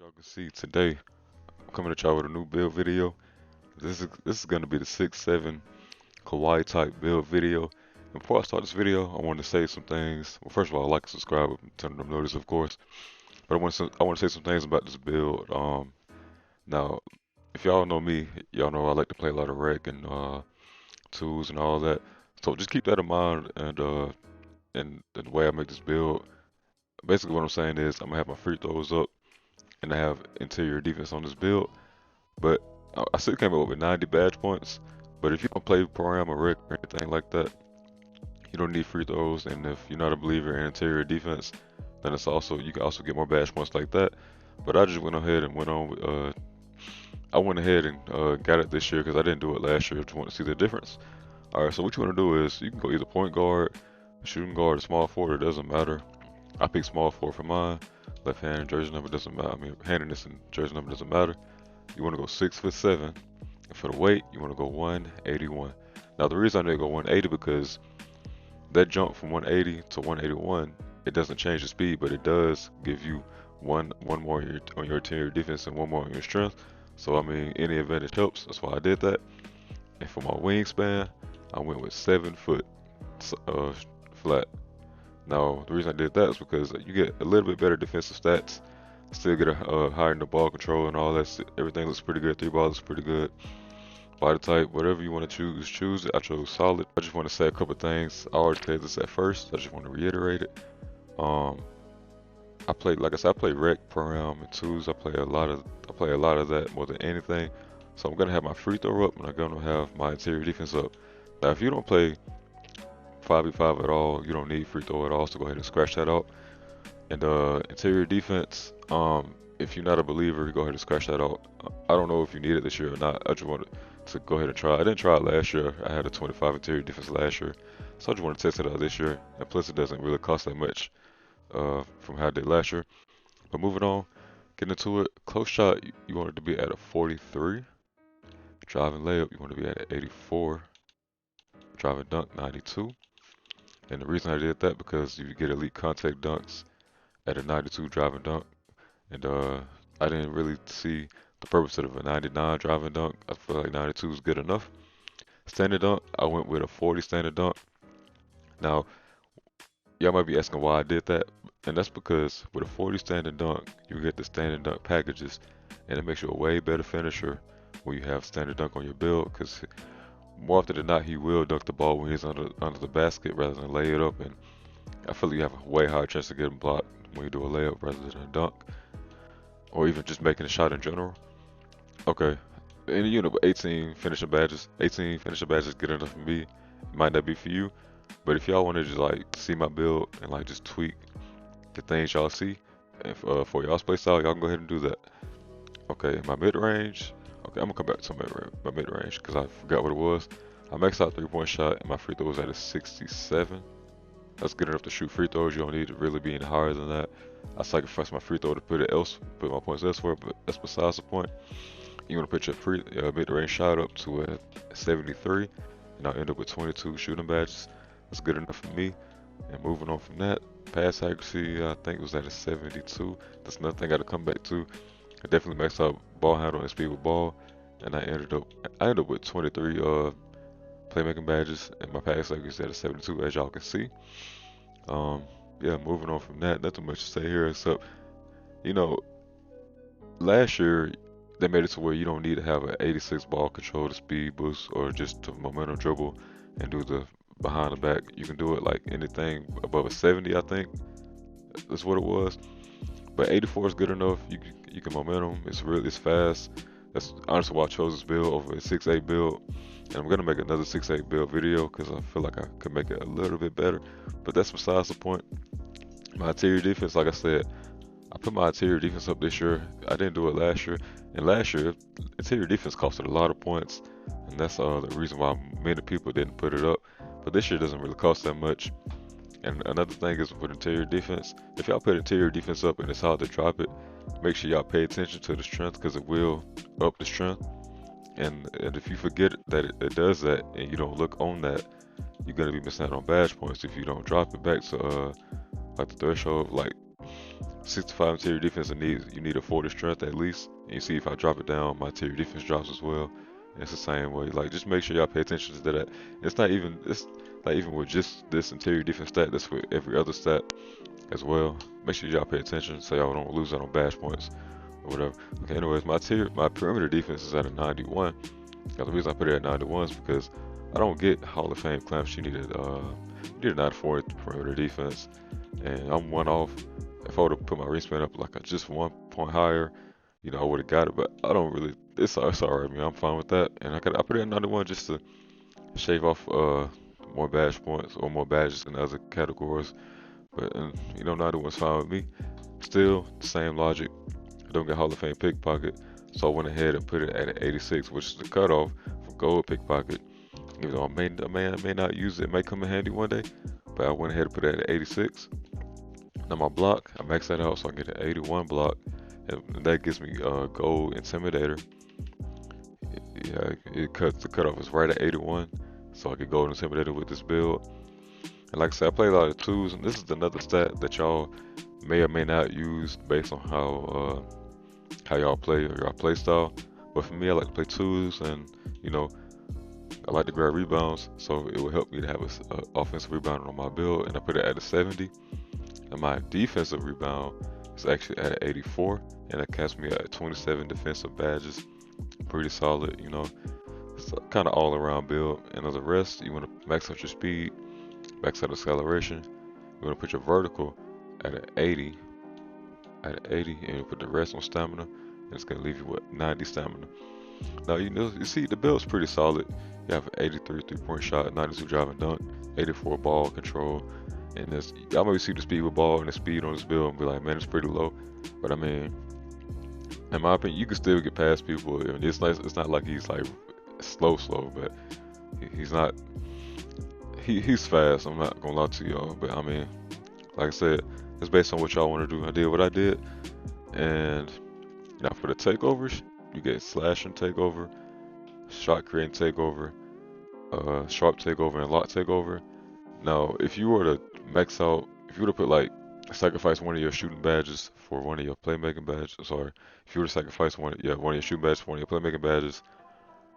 y'all can see today, I'm coming at y'all with a new build video. This is gonna be the 6-7 kawaii type build video. And before I start this video, I want to say some things. Well, first of all, like and subscribe and turn on notice, of course. But I want to say some things about this build. Now, if y'all know me, y'all know I like to play a lot of rec and tools and all that. So just keep that in mind and the way I make this build. Basically, what I'm saying is I'm gonna have my free throws up and I have interior defense on this build. But I still came up with 90 badge points. But if you don't play Param or Rick or anything like that, you don't need free throws. And if you're not a believer in interior defense, then you can also get more badge points like that. But I just went ahead and went on with, I went ahead and got it this year because I didn't do it last year. Just want to see the difference. All right, so what you want to do is you can go either point guard, shooting guard, or small forward. It doesn't matter. I pick small forward for mine. Left hand and jersey number doesn't matter. I mean, handedness and jersey number doesn't matter. You want to go 6'7", and for the weight, you want to go 181. Now, the reason I didn't go 180 because that jump from 180 to 181, it doesn't change the speed, but it does give you one more on your interior defense and one more on your strength. So I mean, any advantage helps. That's why I did that. And for my wingspan, I went with 7 foot uh, flat. Now, the reason I did that is because you get a little bit better defensive stats. Still get a higher in the ball control and all that. Everything looks pretty good. Three ball looks pretty good. Body type, whatever you want to choose, choose it. I chose solid. I just want to say a couple things. I already said this at first. I just want to reiterate it. Um, I played, like I said, I play rec, param, and twos. I play a lot of that more than anything. So I'm gonna have my free throw up, and I'm gonna have my interior defense up. Now, if you don't play 5v5 at all, you don't need free throw at all. So go ahead and scratch that out. And interior defense, if you're not a believer, go ahead and scratch that out. I don't know if you need it this year or not. I just wanted to go ahead and try. I didn't try it last year. I had a 25 interior defense last year, so I just want to test it out this year. And plus, it doesn't really cost that much from how I did last year. But moving on, getting into it. Close shot, you want it to be at a 43. Driving layup, you want to be at an 84. Driving dunk, 92. And the reason I did that because you get elite contact dunks at a 92 driving dunk. And I didn't really see the purpose of a 99 driving dunk. I feel like 92 is good enough. Standard dunk, I went with a 40 standard dunk. Now, y'all might be asking why I did that. And that's because with a 40 standard dunk, you get the standard dunk packages. And it makes you a way better finisher when you have standard dunk on your build. Because more often than not, he will dunk the ball when he's under the basket rather than lay it up. And I feel like you have a way higher chance of getting blocked when you do a layup rather than a dunk. Or even just making a shot in general. Okay. And you know, 18 finishing badges. 18 finishing badges good enough for me. It might not be for you. But if y'all want to just like see my build and like just tweak the things y'all see and for y'all's play style, y'all can go ahead and do that. Okay, my mid range. Okay, I'm gonna come back to my mid range because I forgot what it was. I maxed out 3-point shot and my free throw was at a 67. That's good enough to shoot free throws. You don't need to really be any higher than that. I sacrificed my free throw to put my points elsewhere, but that's besides the point. You want to put your mid-range shot up to a 73, and I'll end up with 22 shooting badges. That's good enough for me. And moving on from that, pass accuracy, I think it was at a 72. That's another thing I got to come back to. I definitely maxed out ball handle and speed with ball, and I ended up with 23 playmaking badges, and my pass accuracy at a 72, as y'all can see. Um, yeah, moving on from that, nothing much to say here except, you know, last year they made it to where you don't need to have an 86 ball control to speed boost or just to momentum dribble and do the behind the back. You can do it like anything above a 70, I think. That's what it was. But 84 is good enough. You can momentum. It's fast. That's honestly why I chose this build over a 6'8 build. And I'm gonna make another 6'8 build video because I feel like I could make it a little bit better. But that's besides the point. My interior defense, like I said, I put my interior defense up this year. I didn't do it last year. And last year, interior defense costed a lot of points. And that's the reason why many people didn't put it up. But this year doesn't really cost that much. And another thing is with interior defense, if y'all put interior defense up and it's hard to drop it, make sure y'all pay attention to the strength because it will up the strength. And if you forget that it does that and you don't look on that, you're gonna be missing out on badge points if you don't drop it back to like the threshold. Like 65 interior defense, you need a 40 strength at least. And you see if I drop it down, my interior defense drops as well. And it's the same way. Like, just make sure y'all pay attention to that. It's not even with just this interior defense stat. That's with every other stat as well. Make sure y'all pay attention so y'all don't lose out on bash points or whatever. Okay, anyways, my perimeter defense is at a 91. Now, the reason I put it at 91 is because I don't get Hall of Fame clamps. You needed a 94 perimeter defense, and I'm one off. If I would have put my wingspan up like just 1 point higher, I would have got it. But I don't really. It's alright. I mean, I'm fine with that. And I put it at 91 just to shave off more bash points or more badges in other categories. But 91's fine with me. Still, the same logic. I don't get Hall of Fame pickpocket, so I went ahead and put it at an 86, which is the cutoff for gold pickpocket. Even though I may not use it, it might come in handy one day, but I went ahead and put it at 86. Now my block, I max that out so I get an 81 block, and that gives me gold intimidator. Yeah, the cutoff is right at 81, so I get gold intimidator with this build. And like I said, I play a lot of twos, and this is another stat that y'all may or may not use based on how y'all play or y'all play style. But for me, I like to play twos, and I like to grab rebounds, so it will help me to have a offensive rebound on my build, and I put it at a 70. And my defensive rebound is actually at an 84, and that caps me at 27 defensive badges. Pretty solid, It's kind of all around build. And as the rest, you want to max out your speed, max out acceleration. You want to put your vertical at an 80, and you put the rest on stamina, and it's gonna leave you with 90 stamina. Now you see the build's pretty solid. You have an 83 3-point shot, 92 driving dunk, 84 ball control, and y'all maybe see the speed with ball and the speed on this build and be like, man, it's pretty low. But I mean, in my opinion, you can still get past people. I mean, it's nice. It's not like he's like slow, but he's not. He's fast. I'm not gonna lie to y'all, but I mean, like I said, it's based on what y'all want to do. I did what I did, and now for the takeovers, you get slashing takeover, shot creating takeover, sharp takeover, and lock takeover. Now, if you were to max out, if you were to put like sacrifice one of your shooting badges for one of your playmaking badges, sorry, if you were to sacrifice one of your shooting badges for one of your playmaking badges,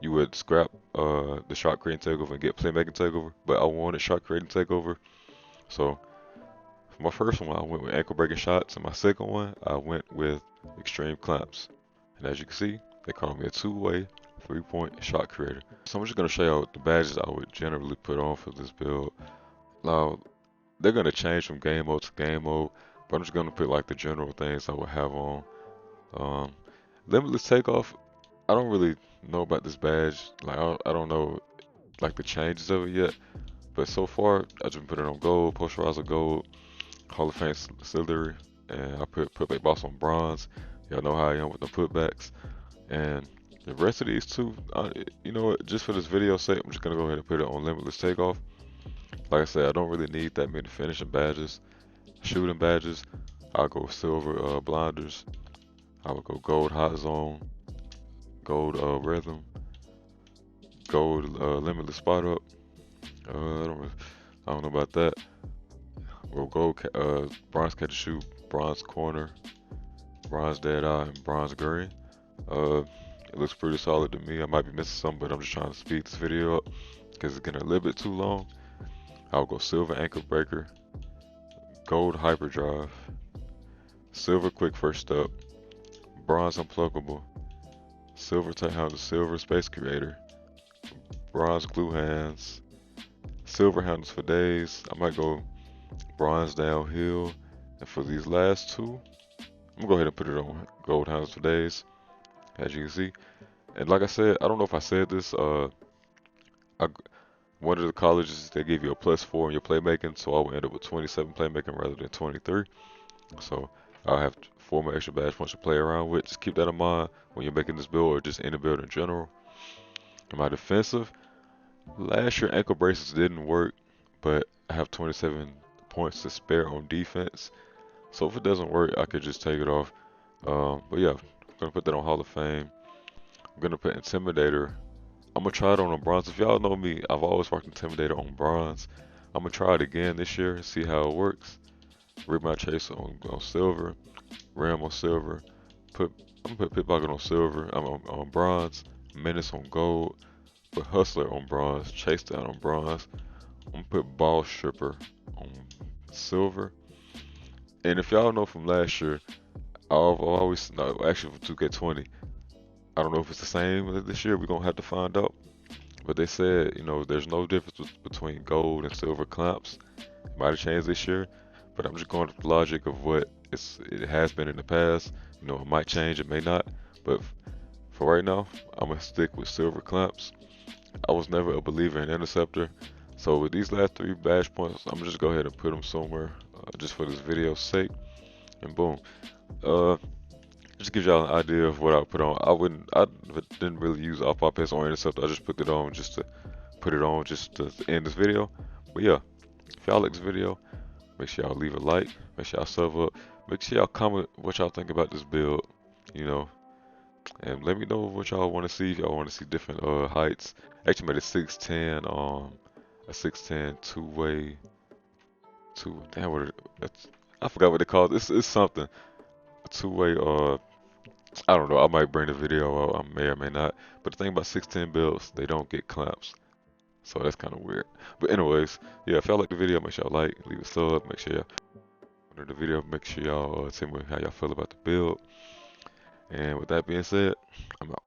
you would scrap the shot creating takeover and get playmaking takeover. But I wanted shot creating takeover, so for my first one, I went with ankle breaking shots, and my second one, I went with extreme clamps. And as you can see, they call me a two-way 3-point shot creator. So I'm just gonna show you the badges I would generally put on for this build. Now, they're gonna change from game mode to game mode, but I'm just gonna put like the general things I would have on. Limitless takeoff. I don't really know about this badge. Like I don't know like the changes of it yet. But so far, I just put it on gold, posterizer gold, Hall of Fame Slithery, and I put putback boss on bronze. Y'all know how I am with the putbacks. And the rest of these two, you know what? Just for this video sake, I'm just gonna go ahead and put it on limitless takeoff. Like I said, I don't really need that many finishing badges. Shooting badges, I'll go silver blinders. I would go gold hot zone, gold rhythm, gold limitless spot up. I don't know about that. Well, gold bronze catch and shoot, bronze corner, bronze dead eye, and bronze green. It looks pretty solid to me. I might be missing some, but I'm just trying to speed this video up because it's getting a little bit too long. I'll go silver ankle breaker, gold hyperdrive, silver quick first step, bronze unpluggable, silver tight handle, silver space creator, bronze glue hands, silver handles for days. I might go bronze downhill, and for these last two, I'm gonna go ahead and put it on gold handles for days, as you can see. And like I said, I don't know if I said this. One of the colleges, they give you a +4 in your playmaking, so I will end up with 27 playmaking rather than 23. So I'll have 4 more extra badge points to play around with. Just keep that in mind when you're making this build or just any build in general. In my defensive, last year ankle braces didn't work, but I have 27 points to spare on defense. So if it doesn't work, I could just take it off. But yeah, I'm gonna put that on Hall of Fame. I'm gonna put Intimidator. I'm gonna try it on a bronze. If y'all know me, I've always rocked Intimidator on bronze. I'm gonna try it again this year and see how it works. Rig my chaser on silver, ram on silver. Put I'm gonna put pickpocket on silver. I'm on bronze. Menace on gold. Put hustler on bronze. Chase down on bronze. I'm gonna put ball stripper on silver. And if y'all know from last year, I've always no actually for 2K20. I don't know if it's the same as this year. We're gonna have to find out. But they said, there's no difference between gold and silver clamps. It might have changed this year, but I'm just going with the logic of what it has been in the past. It might change, it may not. But for right now, I'm gonna stick with silver clamps. I was never a believer in interceptor, so with these last three bash points, I'm gonna just go ahead and put them somewhere, just for this video's sake, and boom. Uh, just gives y'all an idea of what I put on. I didn't really use off pop or interceptor. I just put it on just to put it on just to end this video. But yeah, if y'all like this video, make sure y'all leave a like, make sure y'all sub up, make sure y'all comment what y'all think about this build, you know, and let me know what y'all want to see. If y'all want to see different heights. Actually made a 610 a 610 two-way damn I forgot what they called it. It's something. A two-way I don't know. I might bring the video out. I may or may not. But the thing about 610 builds, they don't get clamps. So that's kind of weird. But anyways, yeah, if y'all like the video, make sure y'all like, leave a sub, make sure y'all under the video, make sure y'all tell me how y'all feel about the build. And with that being said, I'm out.